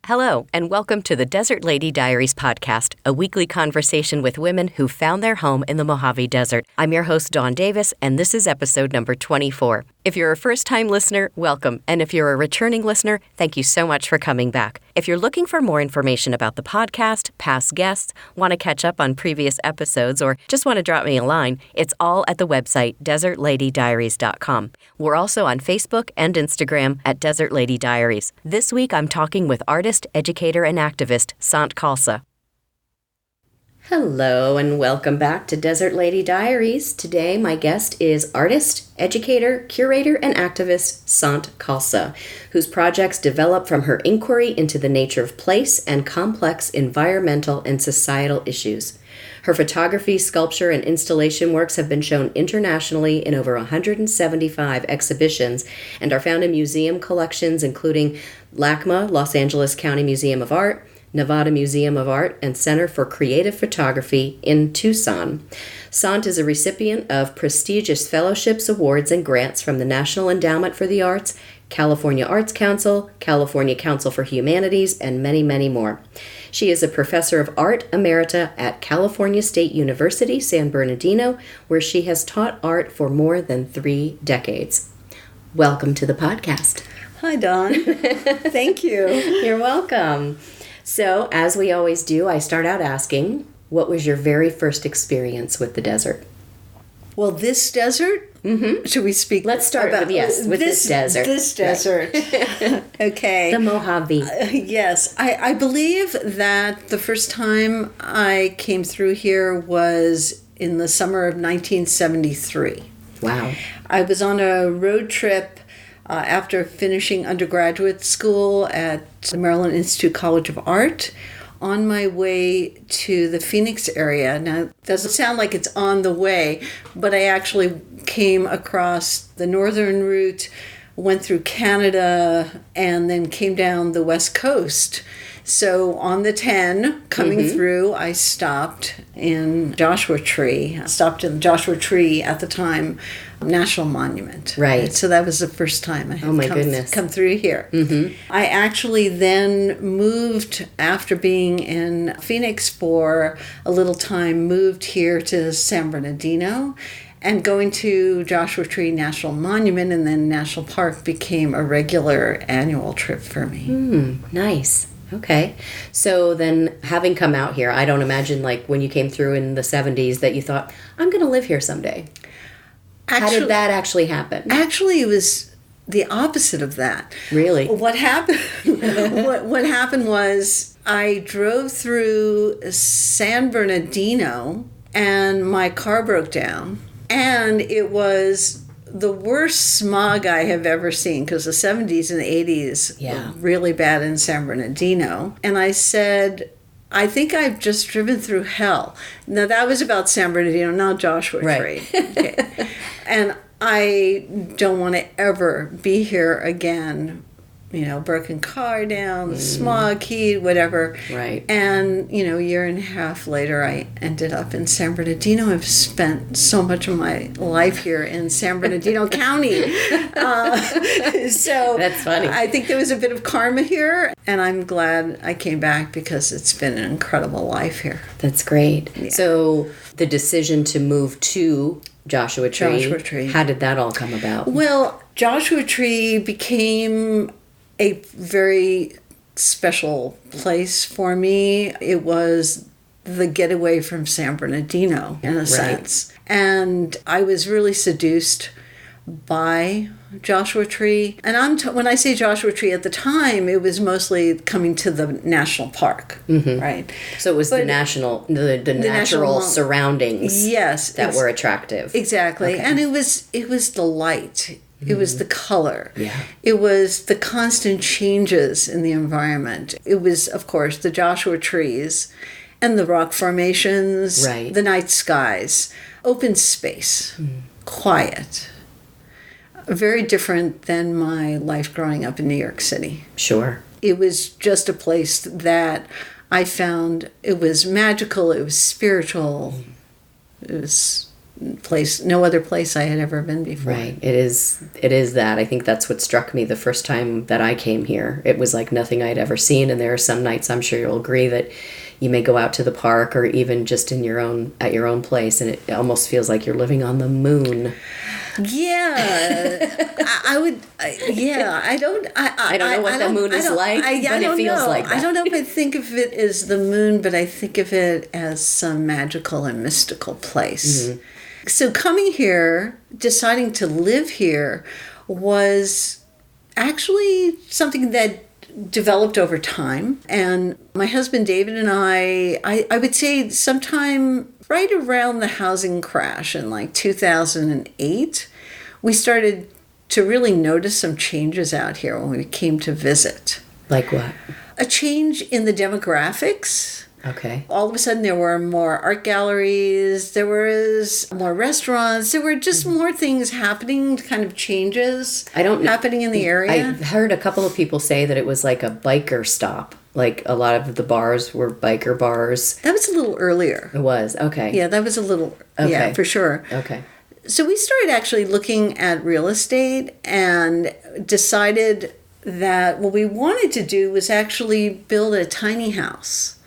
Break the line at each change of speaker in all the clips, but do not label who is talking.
Hello, and welcome to the Desert Lady Diaries podcast, a weekly conversation with women who found their home in the Mojave Desert. I'm your host, Dawn Davis, and this is episode number 24. If you're a first-time listener, welcome. And if you're a returning listener, thank you so much for coming back. If you're looking for more information about the podcast, past guests, want to catch up on previous episodes, or just want to drop me a line, it's all at the website, desertladydiaries.com. We're also on Facebook and Instagram at Desert Lady Diaries. This week, I'm talking with artist, educator, and activist Sant Khalsa. Hello, and welcome back to Desert Lady Diaries. Today, my guest is artist, educator, curator, and activist Sant Khalsa, whose projects develop from her inquiry into the nature of place and complex environmental and societal issues. Her photography, sculpture, and installation works have been shown internationally in over 175 exhibitions and are found in museum collections including LACMA, Los Angeles County Museum of Art, Nevada Museum of Art, and Center for Creative Photography in Tucson. Sant is a recipient of prestigious fellowships, awards, and grants from the National Endowment for the Arts, California Arts Council, California Council for Humanities, and many, many more. She is a professor of art emerita at California State University, San Bernardino, where she has taught art for more than 3 decades. Welcome to the podcast.
Hi, Dawn. Thank you.
You're welcome. So, as we always do, I start out asking, what was your very first experience with the desert?
Well, this desert? Mm-hmm. Should we speak?
Let's start with this desert.
This desert. Right. Okay.
The Mojave.
Yes. I believe that the first time I came through here was in the summer of 1973.
Wow.
I was on a road trip after finishing undergraduate school at the Maryland Institute College of Art, on my way to the Phoenix area. Now, it doesn't sound like it's on the way, but I actually came across the northern route, went through Canada, and then came down the west coast. So on the 10, coming through, I stopped in Joshua Tree. I stopped in Joshua Tree at the time, National Monument.
Right.
So that was the first time I had come through here. Mm-hmm. I actually then moved, after being in Phoenix for a little time, moved here to San Bernardino. And going to Joshua Tree National Monument and then National Park became a regular annual trip for me.
Nice. Okay. So then, having come out here, I don't imagine like when you came through in the 70s that you thought, I'm going to live here someday. How did that actually happen?
Actually, it was the opposite of that.
Really?
What happened? what happened was I drove through San Bernardino and my car broke down, and it was the worst smog I have ever seen, because the 70s and 80s were really bad in San Bernardino. And I said, I think I've just driven through hell. Now, that was about San Bernardino, not Joshua Tree. Okay. And I don't want to ever be here again. You know, broken car down, smog, heat, whatever.
Right.
And, a year and a half later, I ended up in San Bernardino. I've spent so much of my life here in San Bernardino County. So
that's funny.
I think there was a bit of karma here, and I'm glad I came back because it's been an incredible life here.
That's great. Yeah. So the decision to move to Joshua Tree, how did that all come about?
Well, Joshua Tree became a very special place for me. It was the getaway from San Bernardino, in a sense. And I was really seduced by Joshua Tree. And when I say Joshua Tree, at the time, it was mostly coming to the national park, right?
So it was the natural surroundings that were attractive.
Exactly. Okay. And it was the light. It was the color.
Yeah.
It was the constant changes in the environment. It was, of course, the Joshua trees and the rock formations, the night skies, open space, quiet. Very different than my life growing up in New York City.
Sure.
It was just a place that I found, it was magical, it was spiritual, it was no other place I had ever been before.
Right. It is that. I think that's what struck me the first time that I came here. It was like nothing I'd ever seen, and there are some nights, I'm sure you'll agree, that you may go out to the park or even just at your own place, and it almost feels like you're living on the moon.
Yeah, I would. Yeah, I don't
know what the moon is like, but it feels like that.
I don't know if I think of it as the moon, but I think of it as some magical and mystical place. Mm-hmm. So coming here, deciding to live here, was actually something that developed over time. And my husband David and I would say sometime right around the housing crash in like 2008, we started to really notice some changes out here when we came to visit.
Like what?
A change in the demographics.
Okay.
All of a sudden there were more art galleries, there was more restaurants, there were just more things happening, kind of changes happening in the area.
I've heard a couple of people say that it was like a biker stop. Like a lot of the bars were biker bars.
That was a little earlier.
It was, okay.
Yeah, that was a little, yeah, for sure.
Okay.
So we started actually looking at real estate and decided that what we wanted to do was actually build a tiny house.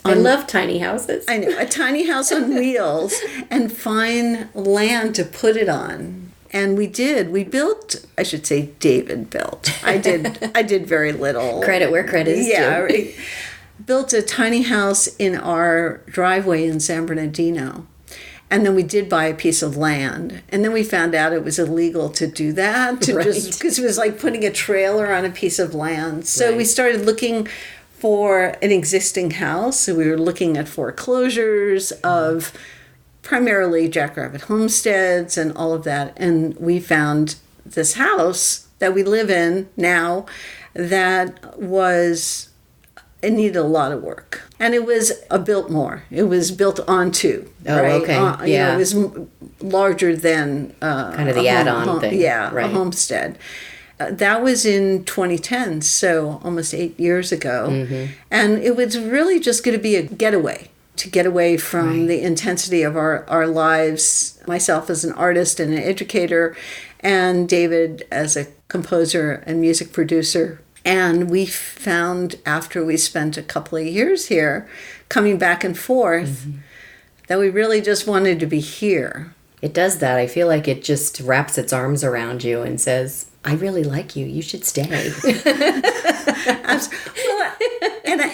I love tiny houses.
I know, a tiny house on wheels, and find land to put it on. And we did. We built, I should say David built. I did very little.
Credit where credit is due.
Yeah. Right. Built a tiny house in our driveway in San Bernardino. And then we did buy a piece of land. And then we found out it was illegal to do that. Just because it was like putting a trailer on a piece of land. So we started looking for an existing house. So we were looking at foreclosures of primarily jackrabbit homesteads and all of that. And we found this house that we live in now that it needed a lot of work. And it was a built more. It was built onto.
Oh, right? Okay. Yeah.
It was larger than
kind of the add-on thing.
Yeah, right. A homestead. That was in 2010, so almost 8 years ago. Mm-hmm. And it was really just going to be a getaway, to get away from the intensity of our lives, myself as an artist and an educator, and David as a composer and music producer. And we found, after we spent a couple of years here, coming back and forth, that we really just wanted to be here.
It does that. I feel like it just wraps its arms around you and says, I really like you. You should stay.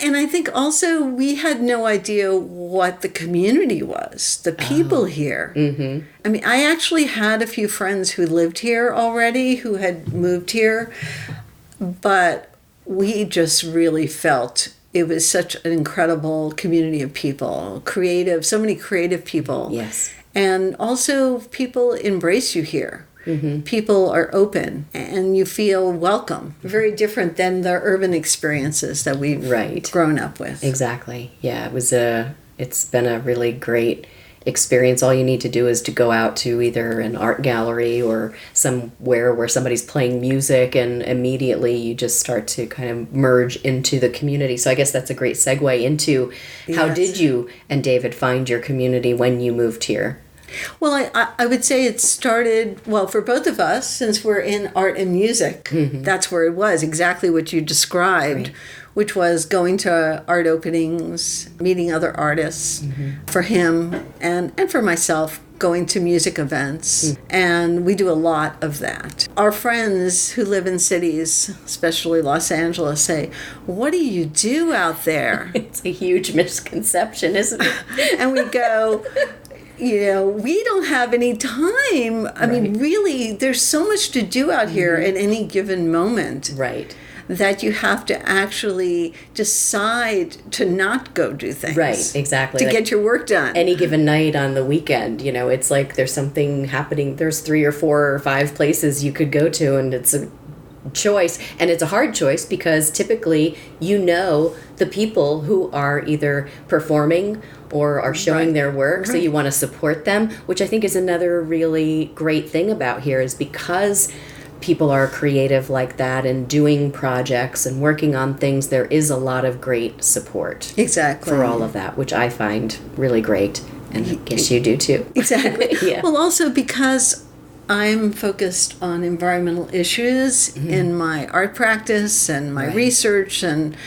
And I think also we had no idea what the community was, the people here. Mm-hmm. I mean, I actually had a few friends who lived here already, who had moved here, but we just really felt it was such an incredible community of people, so many creative people.
Yes.
And also people embrace you here. Mm-hmm. People are open and you feel welcome. Very different than the urban experiences that we've grown up with.
Exactly. Yeah, it's been a really great experience. All you need to do is to go out to either an art gallery or somewhere where somebody's playing music, and immediately you just start to kind of merge into the community. So I guess that's a great segue into how did you and David find your community when you moved here?
Well, I would say it started, for both of us, since we're in art and music, that's where it was, exactly what you described, which was going to art openings, meeting other artists, for him and for myself, going to music events, and we do a lot of that. Our friends who live in cities, especially Los Angeles, say, what do you do out there?
It's a huge misconception, isn't it?
And we go, we don't have any time. I mean, really, there's so much to do out here at any given moment.
Right.
That you have to actually decide to not go do things.
Right, exactly.
To get your work done.
Any given night on the weekend, it's like there's something happening. There's 3 or 4 or 5 places you could go to, and it's a choice. And it's a hard choice because typically the people who are either performing or are showing their work, so you want to support them, which I think is another really great thing about here, is because people are creative like that and doing projects and working on things, there is a lot of great support.
Exactly.
For all of that, which I find really great. And I guess you do too.
Exactly.
Yeah.
Well, also because I'm focused on environmental issues in my art practice and my research and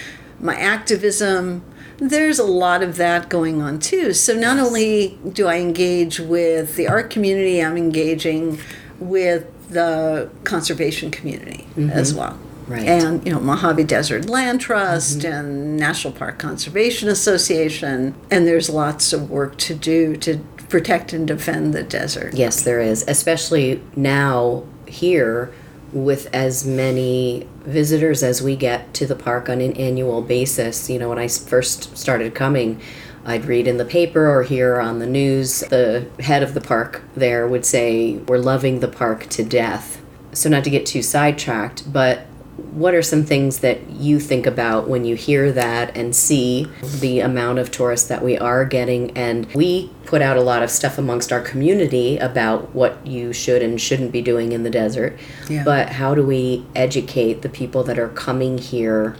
my activism. There's a lot of that going on too. So not only do I engage with the art community, I'm engaging with the conservation community as well.
Right.
And, Mojave Desert Land Trust and National Park Conservation Association. And there's lots of work to do to protect and defend the desert.
Yes, there is. Especially now here with as many visitors as we get to the park on an annual basis. When I first started coming, I'd read in the paper or hear on the news, the head of the park there would say, "We're loving the park to death." So not to get too sidetracked, but what are some things that you think about when you hear that and see the amount of tourists that we are getting? And we put out a lot of stuff amongst our community about what you should and shouldn't be doing in the desert.
Yeah.
But how do we educate the people that are coming here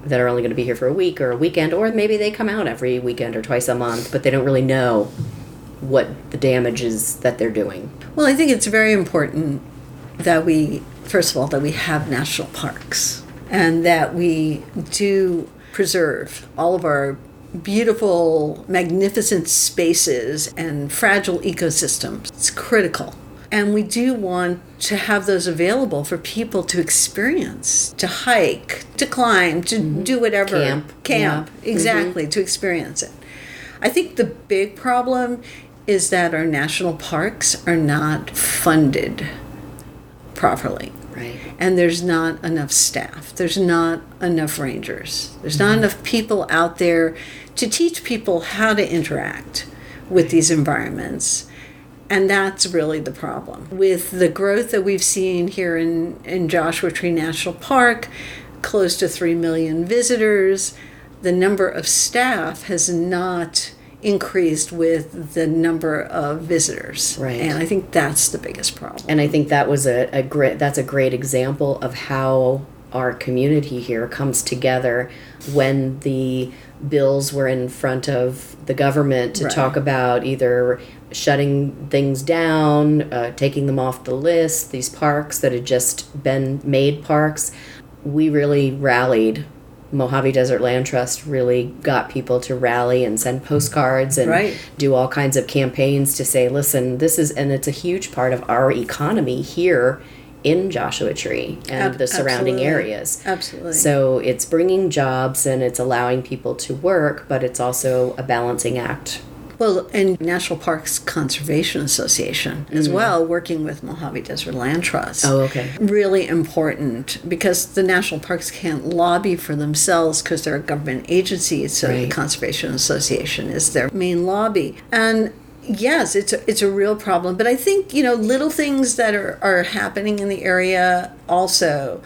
that are only going to be here for a week or a weekend, or maybe they come out every weekend or twice a month, but they don't really know what the damage is that they're doing?
Well, I think it's very important that first of all, that we have national parks and that we do preserve all of our beautiful, magnificent spaces and fragile ecosystems. It's critical. And we do want to have those available for people to experience, to hike, to climb, to do whatever. Camp.
Yeah.
Exactly, to experience it. I think the big problem is that our national parks are not funded properly.
Right.
And there's not enough staff. There's not enough rangers. There's not enough people out there to teach people how to interact with these environments. And that's really the problem. With the growth that we've seen here in Joshua Tree National Park, close to 3 million visitors, the number of staff has not increased with the number of visitors.
Right.
And I think that's the biggest problem.
And I think that was that's a great example of how our community here comes together when the bills were in front of the government to talk about either shutting things down, taking them off the list, these parks that had just been made parks. We really rallied. Mojave Desert Land Trust really got people to rally and send postcards and do all kinds of campaigns to say, listen, and it's a huge part of our economy here in Joshua Tree and the surrounding areas.
Absolutely.
So it's bringing jobs and it's allowing people to work, but it's also a balancing act.
Well, and National Parks Conservation Association as well, working with Mojave Desert Land Trust.
Oh, okay.
Really important because the national parks can't lobby for themselves because they're a government agency, so the Conservation Association is their main lobby. And yes, it's a real problem. But I think, little things that are happening in the area also,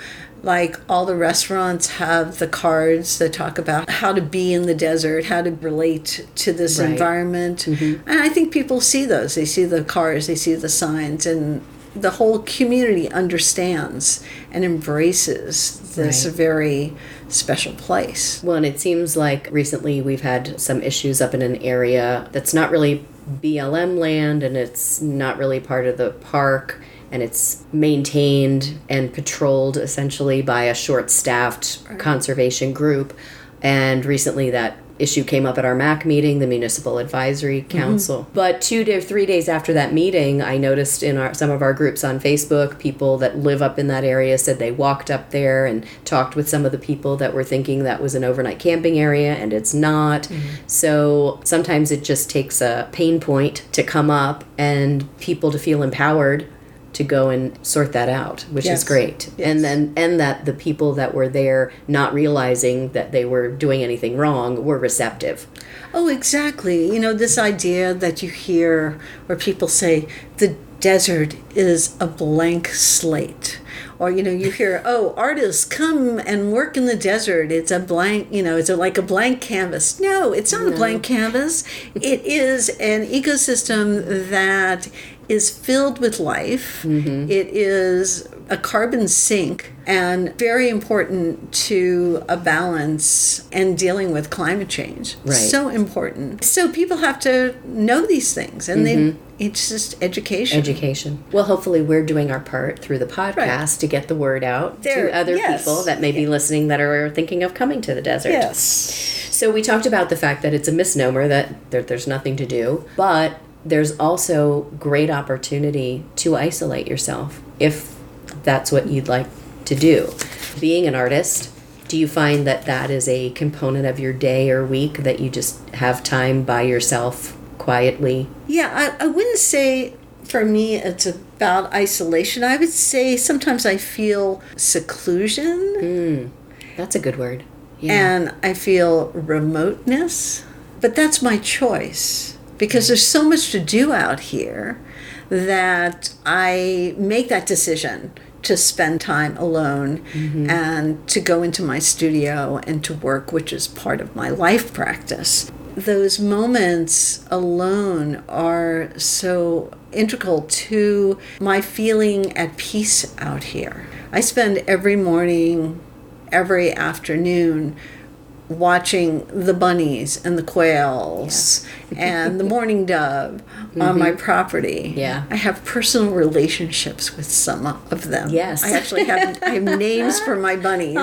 like all the restaurants have the cards that talk about how to be in the desert, how to relate to this environment. And I think people see those. They see the cards, they see the signs, and the whole community understands and embraces this very special place.
Well, and it seems like recently we've had some issues up in an area that's not really BLM land and it's not really part of the park. And it's maintained and patrolled essentially by a short-staffed conservation group. And recently that issue came up at our MAC meeting, the Municipal Advisory Council. But 2 to 3 days after that meeting, I noticed in some of our groups on Facebook, people that live up in that area said they walked up there and talked with some of the people that were thinking that was an overnight camping area, and it's not. So sometimes it just takes a pain point to come up and people to feel empowered to go and sort that out, which is great. And that the people that were there, not realizing that they were doing anything wrong, were receptive.
Oh, exactly. This idea that you hear where people say the desert is a blank slate. Or, you hear, artists come and work in the desert. It's a blank, it's like a blank canvas. No, it's not a blank canvas. It is an ecosystem that is filled with life. It is a carbon sink and very important to a balance and dealing with climate change.
Right.
So important. So people have to know these things, and it's just education.
Education. Well, hopefully we're doing our part through the podcast to get the word out to other people that may be listening that are thinking of coming to the desert.
Yes.
So we talked about the fact that it's a misnomer that there's nothing to do, but there's also great opportunity to isolate yourself if that's what you'd like to do. Being an artist, do you find that that is a component of your day or week, that you just have time by yourself quietly?
Yeah, I wouldn't say for me it's about isolation. I would say sometimes I feel seclusion.
That's a good word. Yeah.
And I feel remoteness. But that's my choice, because there's so much to do out here that I make that decision to spend time alone and to go into my studio and to work, which is part of my life practice. Those moments alone are so integral to my feeling at peace out here. I spend every morning, every afternoon watching the bunnies and the quails and the mourning dove on my property.
Yeah.
I have personal relationships with some of them.
Yes.
I actually have names for my bunnies.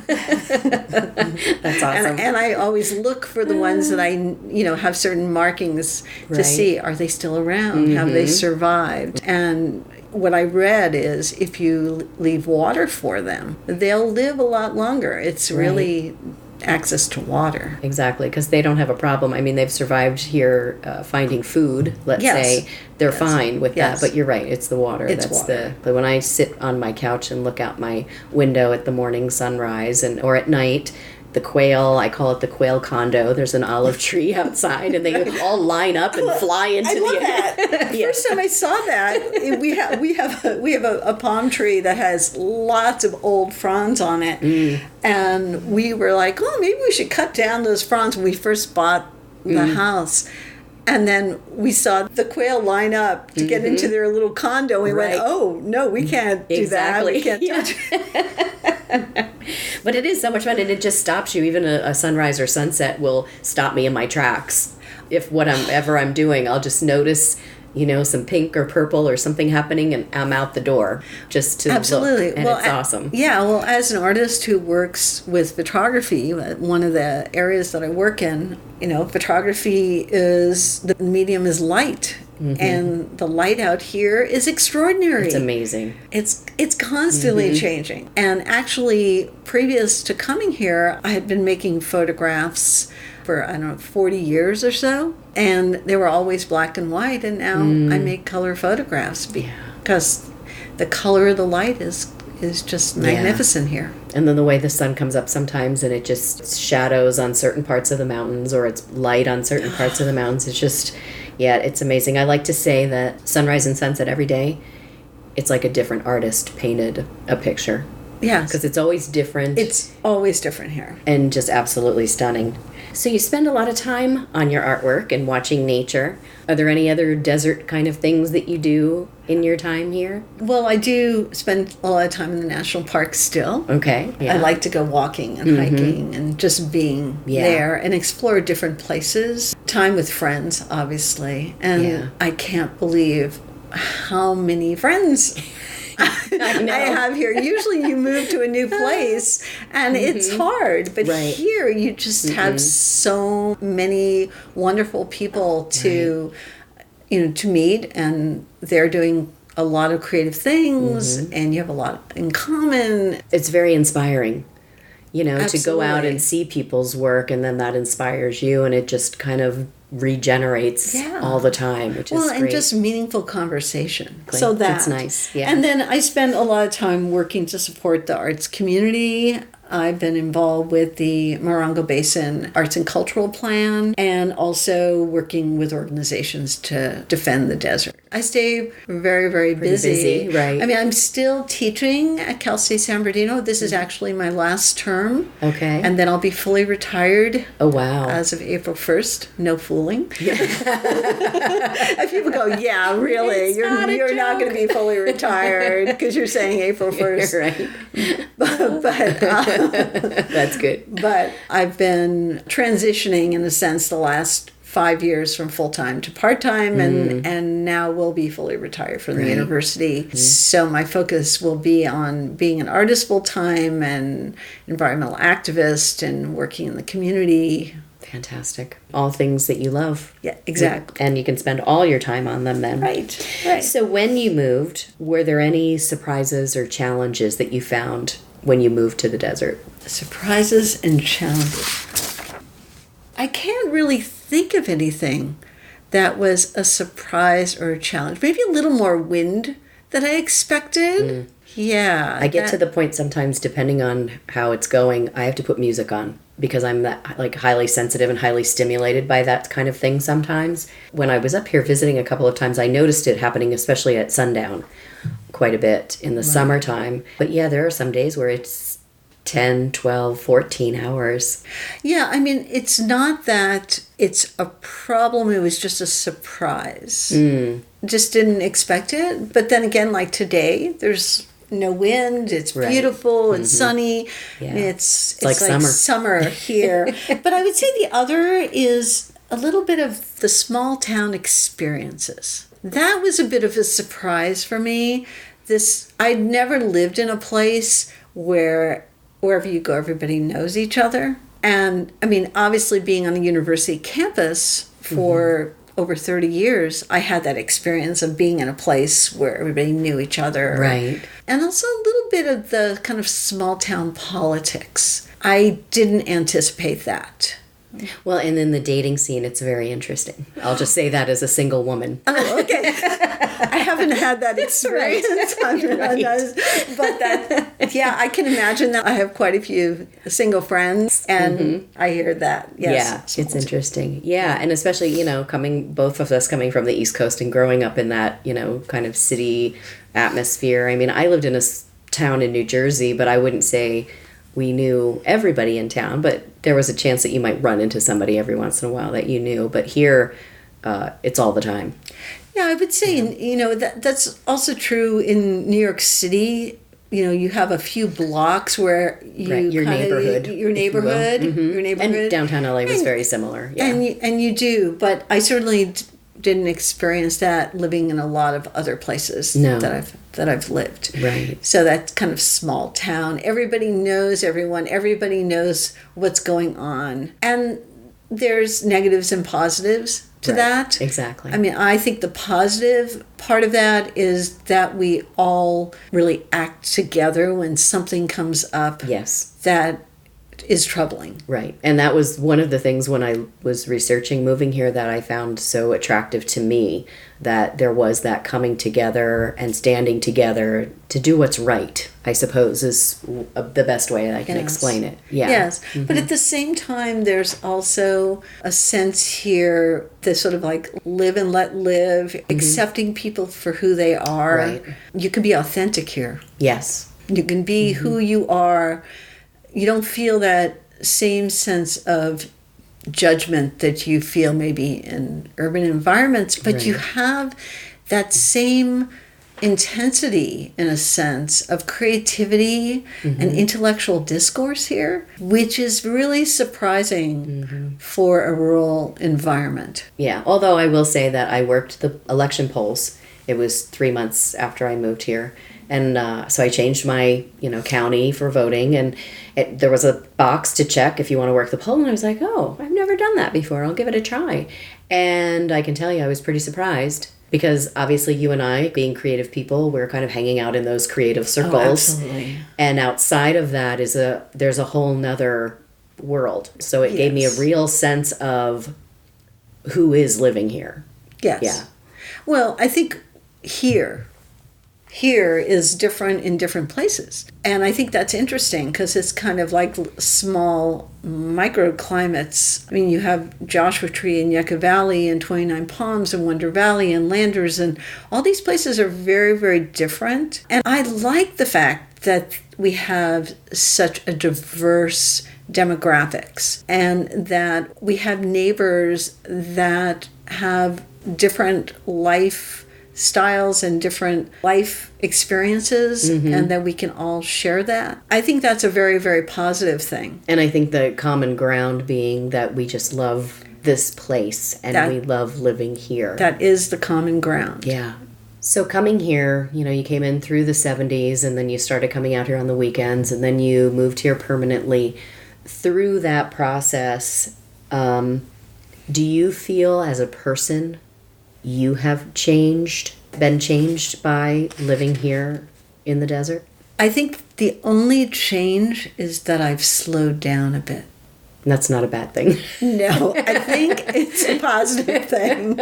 That's awesome.
And I always look for the ones that I, have certain markings to see, are they still around? Have they survived? And what I read is if you leave water for them, they'll live a lot longer. It's really access to water.
Exactly, because they don't have a problem. I mean, they've survived here finding food, let's say. They're fine with that, but you're right, it's the water.
It's
That's
water.
when I sit on my couch and look out my window at the morning sunrise or at night, the quail, I call it the quail condo. There's an olive tree outside, and they all line up and fly into
I love that. First time I saw that, we have a palm tree that has lots of old fronds on it, and we were like, oh, maybe we should cut down those fronds when we first bought the house. And then we saw the quail line up to get into their little condo. We went, oh, no, we can't do that. We can't touch it.
But it is so much fun, and it just stops you. Even a sunrise or sunset will stop me in my tracks. If whatever I'm doing, I'll just notice, some pink or purple or something happening, and I'm out the door just to look. And it's awesome.
Yeah, well, as an artist who works with photography, one of the areas that I work in, photography the medium is light. And the light out here is extraordinary.
It's amazing.
It's constantly changing. And actually, previous to coming here, I had been making photographs for, 40 years or so. And they were always black and white. And now I make color photographs because the color of the light is just magnificent here.
And then the way the sun comes up sometimes, and it just shadows on certain parts of the mountains, or it's light on certain parts of the mountains. It's just... Yeah, it's amazing. I like to say that sunrise and sunset every day, it's like a different artist painted a picture.
Yeah.
Because it's always different.
It's always different here.
And just absolutely stunning. So you spend a lot of time on your artwork and watching nature. Are there any other desert kind of things that you do in your time here?
Well, I do spend a lot of time in the national park still.
Okay. Yeah.
I like to go walking and hiking and just being there and explore different places. Time with friends, obviously. And I can't believe how many friends I have here. Usually you move to a new place and it's hard, but here you just have so many wonderful people to to meet, and they're doing a lot of creative things and you have a lot in common.
It's very inspiring,
Absolutely.
to go out and see people's work, and then that inspires you, and it just kind of regenerates all the time, which is great.
And just meaningful conversation. So
that's nice. Yeah.
And then I spend a lot of time working to support the arts community. I've been involved with the Morongo Basin Arts and Cultural Plan, and also working with organizations to defend the desert. I stay very, very busy.
Right.
I mean, I'm still teaching at Khalsa San Bernardino. This is actually my last term.
Okay.
And then I'll be fully retired.
Oh, wow.
As of April 1st. No full fooling. And people go, yeah, really, you're not going to be fully retired because you're saying April 1st.
Right.
but
That's good.
But I've been transitioning, in a sense, the last 5 years from full-time to part-time, and now will be fully retired from the university. So my focus will be on being an artist full-time and environmental activist and working in the community.
Fantastic. All things that you love.
Yeah, exactly.
And you can spend all your time on them then.
Right.
So when you moved, were there any surprises or challenges that you found when you moved to the desert?
Surprises and challenges. I can't really think of anything that was a surprise or a challenge. Maybe a little more wind than I expected. Yeah.
I get to the point sometimes, depending on how it's going, I have to put music on because I'm that like highly sensitive and highly stimulated by that kind of thing sometimes. When I was up here visiting a couple of times, I noticed it happening, especially at sundown, quite a bit in the summertime. But yeah, there are some days where it's 10, 12, 14 hours.
Yeah, I mean, it's not that it's a problem. It was just a surprise. Just didn't expect it. But then again, like today, there's no wind. It's beautiful. It's sunny.
Yeah.
It's
like
summer here. But I would say the other is a little bit of the small town experiences. That was a bit of a surprise for me. I'd never lived in a place where wherever you go, everybody knows each other. And I mean, obviously being on a university campus for over 30 years, I had that experience of being in a place where everybody knew each other.
Right.
And also a little bit of the kind of small town politics. I didn't anticipate that.
Well, and in the dating scene, it's very interesting. I'll just say that as a single woman.
Oh, okay. I haven't had that experience. But I can imagine that I have quite a few single friends, and I hear that. Yes.
Yeah, it's interesting. Yeah, and especially, both of us coming from the East Coast and growing up in that, kind of city atmosphere. I mean, I lived in a town in New Jersey, but I wouldn't say we knew everybody in town, but there was a chance that you might run into somebody every once in a while that you knew. But here, it's all the time.
Yeah, I would say, that's also true in New York City. You have a few blocks where your neighborhood.
And downtown LA was very similar. Yeah.
And you do, but I certainly didn't experience that living in a lot of other places that I've lived.
Right.
So that's kind of small town. Everybody knows everyone. Everybody knows what's going on. And there's negatives and positives to that.
Exactly.
I mean, I think the positive part of that is that we all really act together when something comes up.
Yes.
That is troubling.
Right. And that was one of the things when I was researching moving here that I found so attractive to me, that there was that coming together and standing together to do what's right, I suppose, is the best way I can explain it. Yeah.
Yes. But at the same time, there's also a sense here that sort of like live and let live, accepting people for who they are.
Right.
You can be authentic here.
Yes.
You can be who you are. You don't feel that same sense of judgment that you feel maybe in urban environments, but you have that same intensity, in a sense, of creativity and intellectual discourse here, which is really surprising for a rural environment.
Yeah, although I will say that I worked the election polls. It was 3 months after I moved here. And so I changed my, county for voting, and there was a box to check if you want to work the poll. And I was like, oh, I've never done that before. I'll give it a try. And I can tell you I was pretty surprised because obviously you and I, being creative people, we're kind of hanging out in those creative circles.
Oh, absolutely.
And outside of that there's a whole nother world. So it gave me a real sense of who is living here.
Yes.
Yeah.
Well, I think here is different in different places. And I think that's interesting because it's kind of like small microclimates. I mean, you have Joshua Tree in Yucca Valley and 29 Palms and Wonder Valley and Landers, and all these places are very, very different. And I like the fact that we have such a diverse demographics, and that we have neighbors that have different life styles and different life experiences, and that we can all share that. I think that's a very, very positive thing.
And I think the common ground being that we just love this place and we love living here.
That is the common ground.
Yeah. So coming here, you came in through the 70s, and then you started coming out here on the weekends, and then you moved here permanently. Through that process, do you feel as a person you have been changed by living here in the desert?
I think the only change is that I've slowed down a bit.
That's not a bad thing.
No, I think it's a positive thing,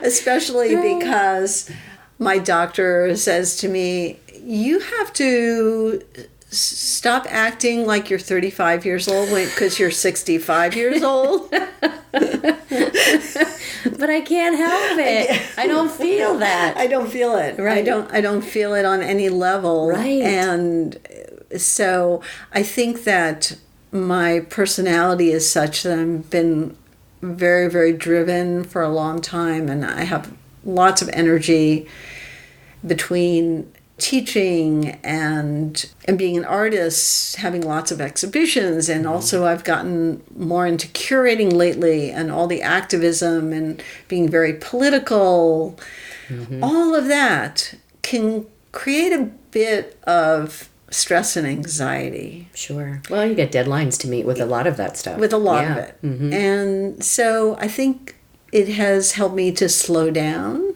especially because my doctor says to me, you have to stop acting like you're 35 years old because you're 65 years old.
But I can't help it. I don't feel that.
I don't feel it.
Right.
I don't feel it on any level.
Right.
And so I think that my personality is such that I've been very, very driven for a long time, and I have lots of energy between teaching and being an artist, having lots of exhibitions, and also I've gotten more into curating lately and all the activism and being very political. All of that can create a bit of stress and anxiety.
Sure. Well, you get deadlines to meet with a lot of that stuff.
With a lot of it. And so I think it has helped me to slow down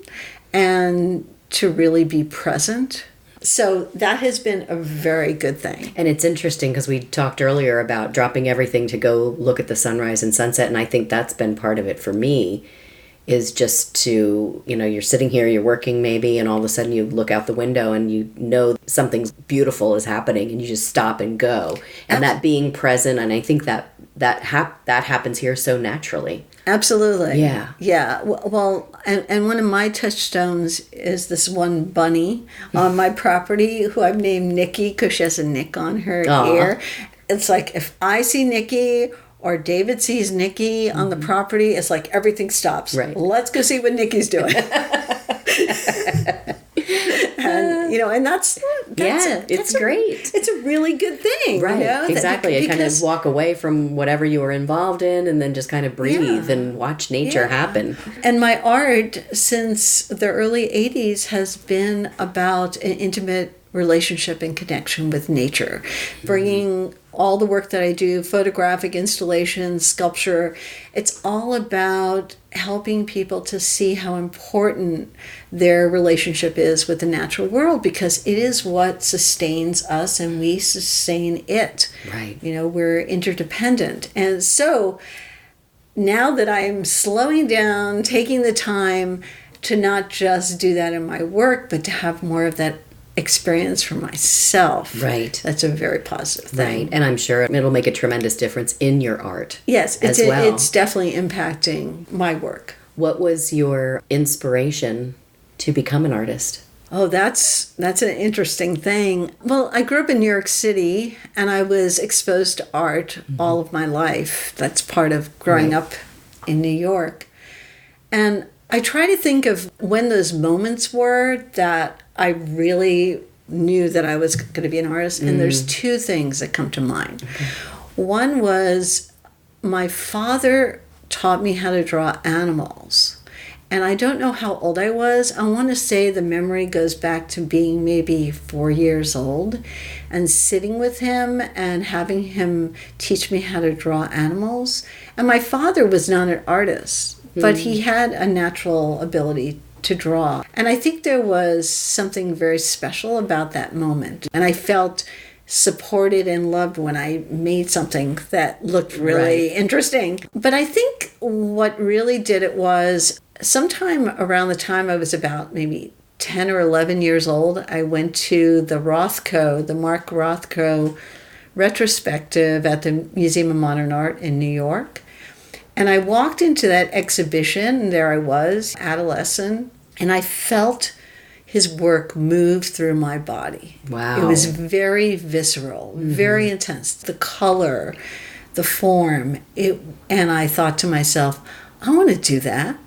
and to really be present. So that has been a very good thing.
And it's interesting because we talked earlier about dropping everything to go look at the sunrise and sunset, and I think that's been part of it for me, is just to, you're sitting here, you're working maybe, and all of a sudden you look out the window and you know something beautiful is happening, and you just stop and go. And that being present, and I think that happens here so naturally.
Absolutely.
Yeah.
Yeah. Well, and one of my touchstones is this one bunny on my property who I've named Nikki because she has a nick on her ear. It's like if I see Nikki or David sees Nikki on the property, it's like everything stops.
Right.
Let's go see what Nikki's doing. And that's
great.
It's a really good thing.
Right. Exactly. I kind of walk away from whatever you were involved in and then just kind of breathe and watch nature happen.
And my art since the early 80s has been about an intimate relationship and connection with nature, bringing all the work that I do, photographic installations, sculpture, it's all about helping people to see how important their relationship is with the natural world, because it is what sustains us and we sustain it.
Right.
We're interdependent. And so now that I'm slowing down, taking the time to not just do that in my work, but to have more of that experience for myself.
Right.
That's a very positive thing.
Right. And I'm sure it'll make a tremendous difference in your art.
Yes, it's definitely impacting my work.
What was your inspiration to become an artist?
Oh, that's an interesting thing. Well, I grew up in New York City and I was exposed to art all of my life. That's part of growing up in New York. And I try to think of when those moments were that I really knew that I was going to be an artist. And there's two things that come to mind. Okay. One was my father taught me how to draw animals. And I don't know how old I was. I want to say the memory goes back to being maybe 4 years old and sitting with him and having him teach me how to draw animals. And my father was not an artist, but he had a natural ability to draw. And I think there was something very special about that moment. And I felt supported and loved when I made something that looked really interesting. But I think what really did it was sometime around the time I was about maybe 10 or 11 years old, I went to the Mark Rothko retrospective at the Museum of Modern Art in New York. And I walked into that exhibition, and there I was, adolescent, and I felt his work move through my body.
Wow.
It was very visceral, very intense. The color, the form. And I thought to myself, I want to do that.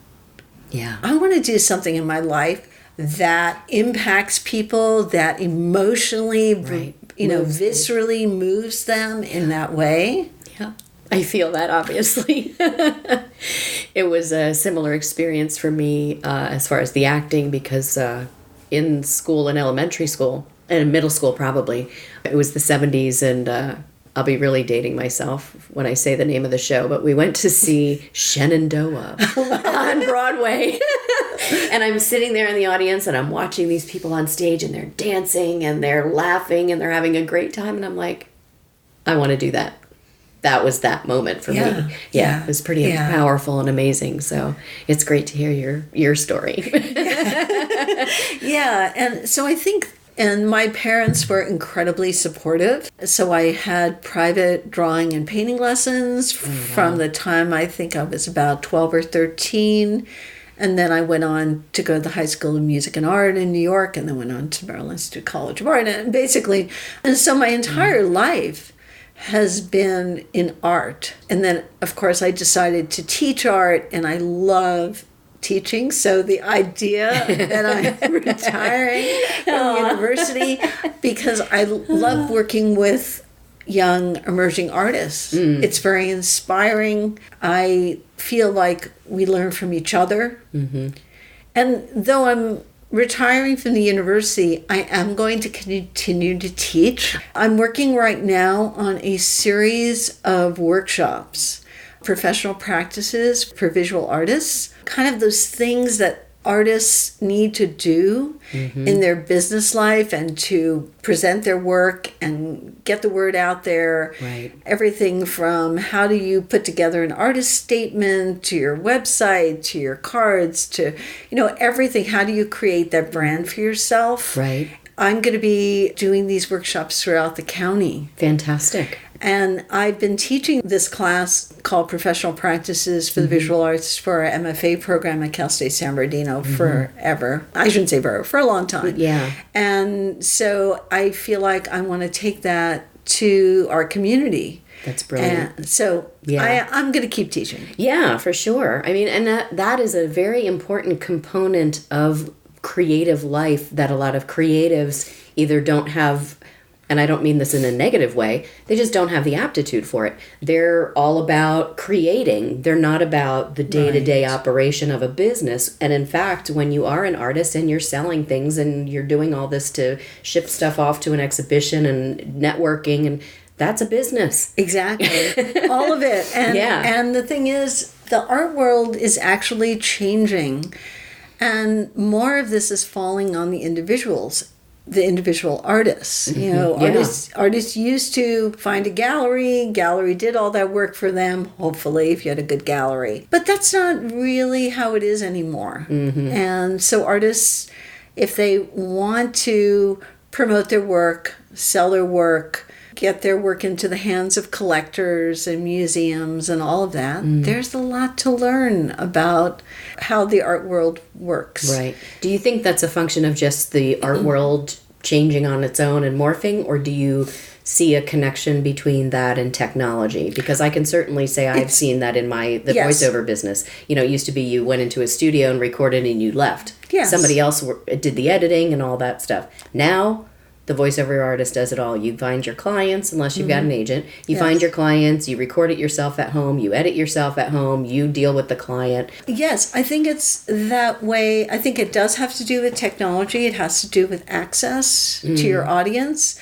Yeah.
I want to do something in my life that impacts people, that emotionally,
Right.
viscerally moves them in that way.
Yeah. I feel that, obviously. It was a similar experience for me as far as the acting, because in school, in elementary school, and in middle school probably, it was the 70s, and I'll be really dating myself when I say the name of the show, but we went to see Shenandoah on Broadway. And I'm sitting there in the audience, and I'm watching these people on stage, and they're dancing, and they're laughing, and they're having a great time, and I'm like, I want to do that. That was that moment for me. Yeah, it was pretty powerful and amazing. So it's great to hear your story.
Yeah, and so I think, and my parents were incredibly supportive. So I had private drawing and painting lessons from the time I think I was about 12 or 13. And then I went on to go to the High School of Music and Art in New York, and then went on to Maryland Institute College of Art. And so my entire life has been in art. And then, of course, I decided to teach art, and I love teaching. So the idea that I'm retiring from university, because I love working with young emerging artists. It's very inspiring. I feel like we learn from each other. Mm-hmm. And though I'm retiring from the university, I am going to continue to teach. I'm working right now on a series of workshops, professional practices for visual artists, kind of those things that artists need to do in their business life and to present their work and get the word out there.
Right.
Everything from how do you put together an artist statement, to your website, to your cards, to, everything. How do you create that brand for yourself?
Right.
I'm going to be doing these workshops throughout the county.
Fantastic.
And I've been teaching this class called Professional Practices for the Visual Arts for our MFA program at Cal State San Bernardino forever. I shouldn't say forever, for a long time.
Yeah.
And so I feel like I want to take that to our community.
That's brilliant.
And so I'm going to keep teaching.
Yeah, for sure. I mean, and that is a very important component of creative life that a lot of creatives either don't have. And I don't mean this in a negative way. They just don't have the aptitude for it. They're all about creating. They're not about the day-to-day operation of a business. And in fact, when you are an artist and you're selling things and you're doing all this to ship stuff off to an exhibition and networking, and that's a business.
Exactly. All of it. And, and the thing is, the art world is actually changing. And more of this is falling on the individuals. The individual artists, artists used to find a gallery did all that work for them, hopefully, if you had a good gallery. But that's not really how it is anymore. And so artists, if they want to promote their work, sell their work, get their work into the hands of collectors and museums and all of that, there's a lot to learn about how the art world works.
Right. Do you think that's a function of just the art world changing on its own and morphing, or do you see a connection between that and technology? Because I can certainly say I've seen that in the voiceover business. It used to be you went into a studio and recorded and you left.
Yes.
Somebody else did the editing and all that stuff. Now, the voiceover artist does it all. You find your clients, unless you've got an agent. You find your clients, you record it yourself at home, you edit yourself at home, you deal with the client.
Yes, I think it's that way. I think it does have to do with technology. It has to do with access to your audience.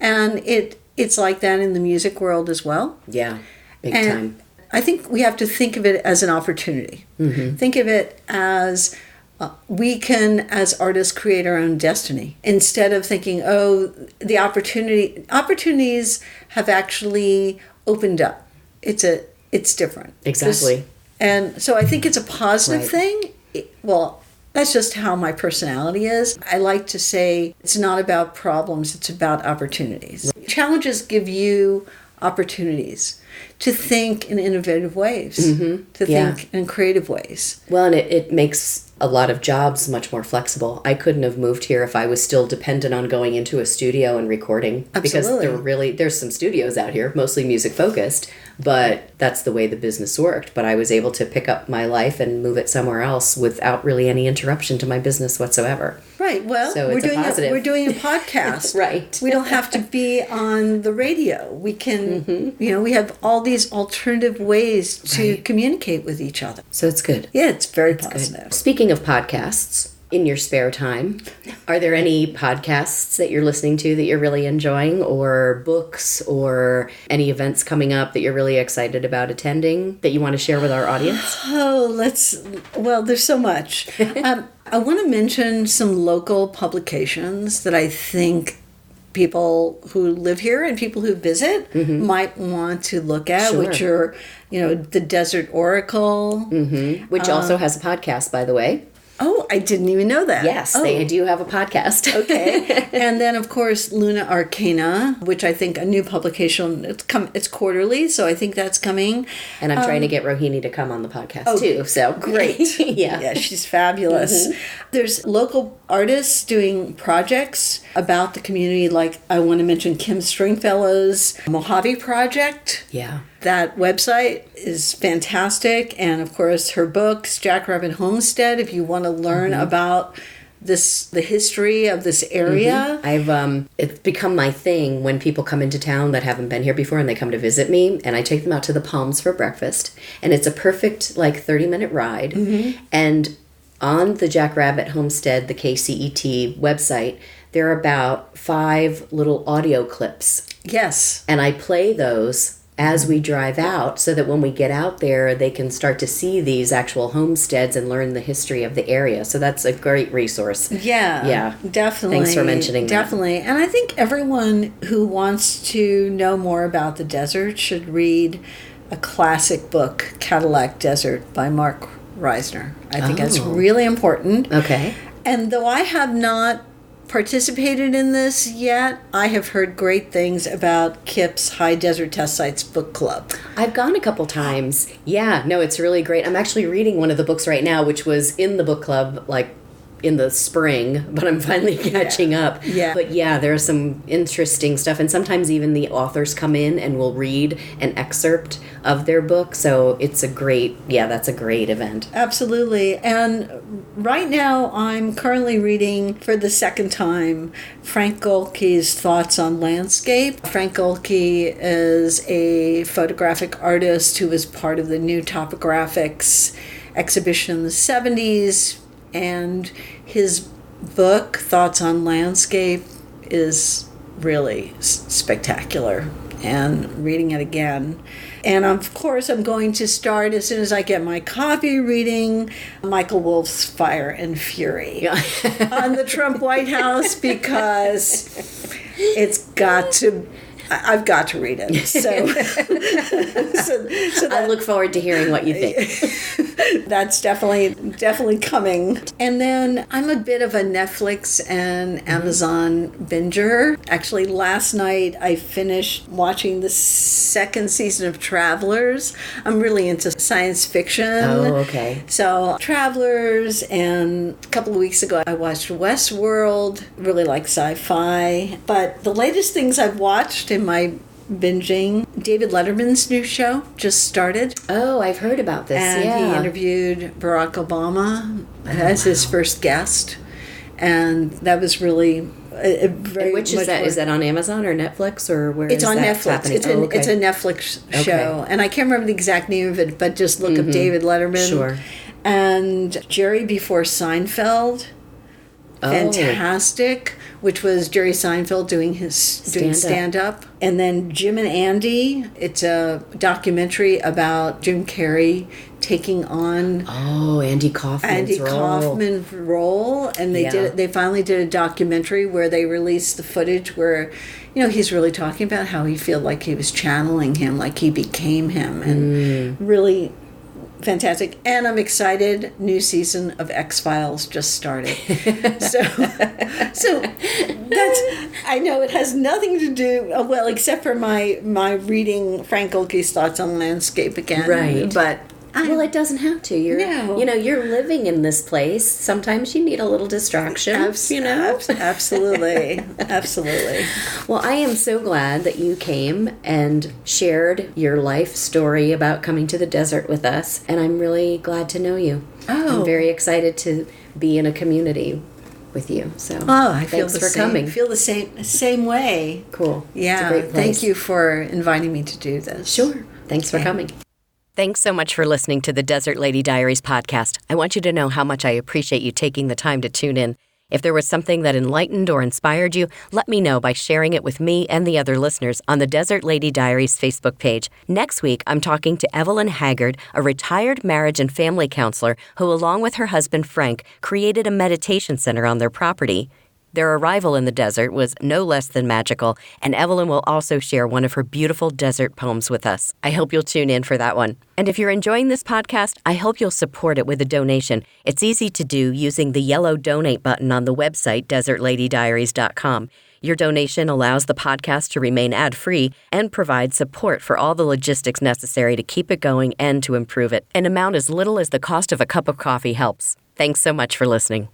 And it's like that in the music world as well.
Yeah, big time.
I think we have to think of it as an opportunity. Think of it as we can, as artists, create our own destiny. Instead of thinking, the opportunities have actually opened up. It's different.
Exactly.
And so I think it's a positive thing. That's just how my personality is. I like to say it's not about problems, it's about opportunities. Challenges give you opportunities to think in innovative ways, to think in creative ways.
Well, and it makes a lot of jobs much more flexible. I couldn't have moved here if I was still dependent on going into a studio and recording.
Absolutely.
Because there's some studios out here, mostly music focused, but that's the way the business worked. But I was able to pick up my life and move it somewhere else without really any interruption to my business whatsoever.
Right. Well,
So it's a positive.
we're doing a podcast.
Right.
We don't have to be on the radio. We can, we have all these alternative ways to communicate with each other.
So it's good.
Yeah, it's very positive.
Good. Speaking of podcasts, in your spare time, are there any podcasts that you're listening to that you're really enjoying, or books, or any events coming up that you're really excited about attending that you want to share with our audience?
There's so much. I want to mention some local publications that I think people who live here and people who visit might want to look at, which are, the Desert Oracle.
Which also has a podcast, by the way.
Oh, I didn't even know that.
Yes, they do have a podcast.
Okay. And then, of course, Luna Arcana, which I think a new publication, it's quarterly, so I think that's coming.
And I'm trying to get Rohini to come on the podcast, too. So
great. Yeah, she's fabulous. There's local artists doing projects about the community, like I want to mention Kim Stringfellow's Mojave Project.
Yeah.
That website is fantastic. And of course, her books, Jackrabbit Homestead, if you want to learn about the history of this area.
It's become my thing when people come into town that haven't been here before and they come to visit me, and I take them out to the Palms for breakfast. And it's a perfect 30-minute ride. And on the Jackrabbit Homestead, the KCET website, there are about 5 little audio clips.
Yes.
And I play those as we drive out, so that when we get out there, they can start to see these actual homesteads and learn the history of the area. So that's a great resource.
Yeah, definitely.
Thanks for mentioning that.
Definitely. And I think everyone who wants to know more about the desert should read a classic book, Cadillac Desert by Mark Reisner. I think that's really important.
Okay.
And though I have not participated in this yet, I have heard great things about KIPP's High Desert Test Sites Book Club.
I've gone a couple times. Yeah, no, it's really great. I'm actually reading one of the books right now, which was in the book club, in the spring, but I'm finally catching up.
Yeah.
But yeah, there's some interesting stuff, and sometimes even the authors come in and will read an excerpt of their book, so that's a great event.
Absolutely. And right now I'm currently reading for the second time Frank Gohlke's Thoughts on Landscape. Frank Gohlke is a photographic artist who was part of the New Topographics exhibition in the 70s. And his book, Thoughts on Landscape, is really spectacular, and reading it again. And of course, I'm going to start, as soon as I get my copy, reading Michael Wolff's Fire and Fury on the Trump White House, because I've got to read it. So
I look forward to hearing what you think.
That's definitely coming. And then I'm a bit of a Netflix and Amazon binger. Actually, last night I finished watching the second season of Travelers. I'm really into science fiction.
Oh, okay.
So Travelers, and a couple of weeks ago I watched Westworld. Really like sci-fi. But the latest things I've watched in my binging, David Letterman's new show just started.
Oh, I've heard about this.
And he interviewed Barack Obama as his first guest. And that was really very.
Which is that? Is that on Amazon or Netflix, or where?
It's
is
on
that
Netflix.
happening?
It's a Netflix show, and I can't remember the exact name of it, but just look up David Letterman.
Sure.
And Jerry Before Seinfeld. Fantastic, which was Jerry Seinfeld doing stand-up. And then Jim and Andy, it's a documentary about Jim Carrey taking on
Andy Kaufman's
role. And they finally did a documentary where they released the footage where, he's really talking about how he felt like he was channeling him, like he became him, and really fantastic. And I'm excited. New season of X-Files just started. so that's, I know it has nothing to do, except for my reading Frank Gohlke's Thoughts on Landscape again.
Right.
But
Well, it doesn't have to.
No.
You're living in this place. Sometimes you need a little distraction.
Absolutely. Absolutely.
Well, I am so glad that you came and shared your life story about coming to the desert with us, and I'm really glad to know you. I'm very excited to be in a community with you. So,
I feel
thanks for coming.
Feel the same way.
Cool.
Yeah.
It's a great place.
Thank you for inviting me to do this.
Sure. Thanks for coming. Thanks so much for listening to the Desert Lady Diaries podcast. I want you to know how much I appreciate you taking the time to tune in. If there was something that enlightened or inspired you, let me know by sharing it with me and the other listeners on the Desert Lady Diaries Facebook page. Next week, I'm talking to Evelyn Haggard, a retired marriage and family counselor who, along with her husband Frank, created a meditation center on their property. Their arrival in the desert was no less than magical, and Evelyn will also share one of her beautiful desert poems with us. I hope you'll tune in for that one. And if you're enjoying this podcast, I hope you'll support it with a donation. It's easy to do using the yellow donate button on the website, desertladydiaries.com. Your donation allows the podcast to remain ad-free and provides support for all the logistics necessary to keep it going and to improve it. An amount as little as the cost of a cup of coffee helps. Thanks so much for listening.